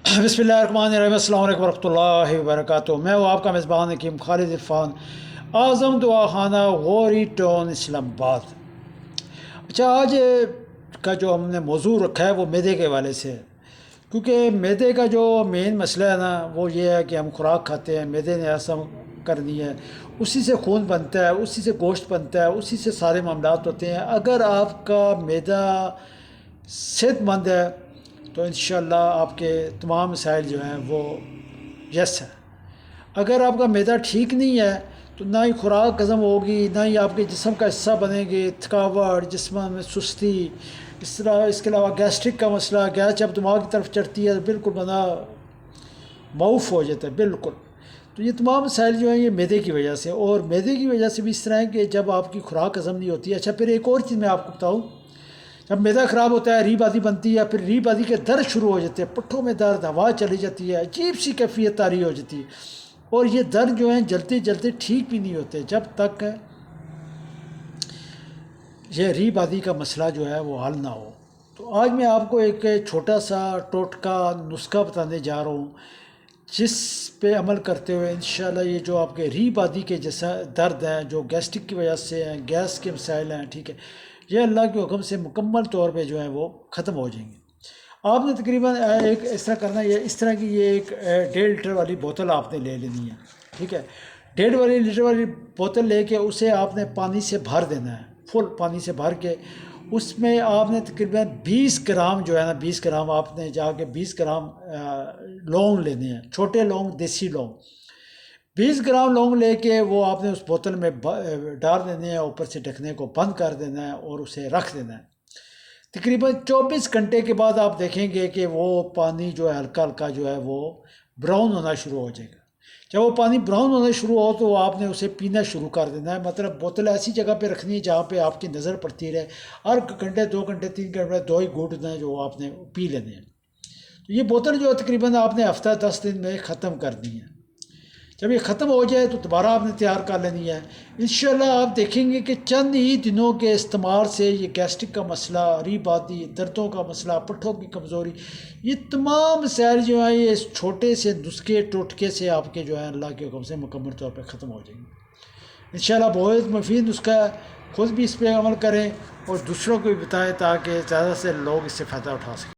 بسم اللہ الرحمن الرحیم، السلام علیکم ورحمۃ اللہ وبرکاتہ۔ میں ہوں آپ کا میزبان حکیم خالد عرفان، اعظم دعا خانہ غوری ٹاؤن اسلام آباد۔ اچھا، آج کا جو ہم نے موضوع رکھا ہے وہ میدے کے حوالے سے ہے، کیونکہ میدے کا جو مین مسئلہ ہے نا وہ یہ ہے کہ ہم خوراک کھاتے ہیں، میدے نے ہضم کرنی ہے، اسی سے خون بنتا ہے، اسی سے گوشت بنتا ہے، اسی سے سارے معاملات ہوتے ہیں۔ اگر آپ کا میدہ صحت مند ہے تو انشاءاللہ آپ کے تمام مسائل جو ہیں وہ یس ہے۔ اگر آپ کا معدہ ٹھیک نہیں ہے تو نہ ہی خوراک ہضم ہوگی، نہ ہی آپ کے جسم کا حصہ بنے گی، تھکاوٹ، جسم میں سستی، اس طرح اس کے علاوہ گیسٹرک کا مسئلہ، گیس جب دماغ کی طرف چڑھتی ہے تو بالکل بندہ معاف ہو جاتا ہے بالکل۔ تو یہ تمام مسائل جو ہیں یہ میدے کی وجہ سے، اور میدے کی وجہ سے بھی اس طرح ہے کہ جب آپ کی خوراک ہضم نہیں ہوتی ہے۔ اچھا، پھر ایک اور چیز میں آپ کو بتاؤں، جب میدہ خراب ہوتا ہے ری بازی بنتی ہے، پھر ری بازی کے درد شروع ہو جاتے ہیں، پٹھوں میں درد، ہوا چلی جاتی ہے، عجیب سی کیفیت طاری ہو جاتی ہے، اور یہ درد جو ہیں جلتے جلتے ٹھیک بھی نہیں ہوتے جب تک یہ ری بازی کا مسئلہ جو ہے وہ حل نہ ہو۔ تو آج میں آپ کو ایک چھوٹا سا ٹوٹکا نسخہ بتانے جا رہا ہوں، جس پہ عمل کرتے ہوئے انشاءاللہ یہ جو آپ کے ری بازی کے جیسا درد ہیں، جو گیسٹرک کی وجہ سے ہیں، گیس کے مسائل ہیں، ٹھیک ہے، یہ اللہ کے حکم سے مکمل طور پہ جو ہیں وہ ختم ہو جائیں گے۔ آپ نے تقریباً ایک اس طرح کرنا ہے، اس طرح کی یہ ایک 1.5 لیٹر والی بوتل آپ نے لے لینی ہے، ٹھیک ہے۔ 1.5 لیٹر والی بوتل لے کے اسے آپ نے پانی سے بھر دینا ہے، فل پانی سے بھر کے اس میں آپ نے تقریباً 20 گرام جو ہے نا، 20 گرام آپ نے جا کے 20 گرام لونگ لینے ہیں، چھوٹے لونگ، دیسی لونگ، 20 گرام لونگ لے کے وہ آپ نے اس بوتل میں ڈال دینے ہیں، اوپر سے ڈھکنے کو بند کر دینا ہے اور اسے رکھ دینا ہے۔ تقریباً 24 گھنٹے کے بعد آپ دیکھیں گے کہ وہ پانی جو ہے ہلکا ہلکا جو ہے وہ براؤن ہونا شروع ہو جائے گا۔ جب وہ پانی براؤن ہونا شروع ہو تو آپ نے اسے پینا شروع کر دینا ہے، مطلب بوتل ایسی جگہ پہ رکھنی ہے جہاں پہ آپ کی نظر پڑتی رہے، ہر گھنٹے 2 گھنٹے 3 گھنٹے 2 ہی گھونٹ ہیں جو آپ نے پی لینے ہیں۔ تو یہ بوتل جو تقریباً آپ نے ہفتہ 10 دن میں ختم کر دی ہے۔ جب یہ ختم ہو جائے تو دوبارہ آپ نے تیار کر لینی ہے۔ انشاءاللہ آپ دیکھیں گے کہ چند ہی دنوں کے استعمال سے یہ گیسٹرک کا مسئلہ، ری بازی، دردوں کا مسئلہ، پٹھوں کی کمزوری، یہ تمام مسائل جو ہیں یہ اس چھوٹے سے نسخے ٹوٹکے سے آپ کے جو ہیں اللہ کے حکم سے مکمل طور پہ ختم ہو جائیں گے۔ انشاءاللہ بہت مفید نسخہ ہے، خود بھی اس پہ عمل کریں اور دوسروں کو بھی بتائیں تاکہ زیادہ سے لوگ اس سے فائدہ اٹھا سکیں۔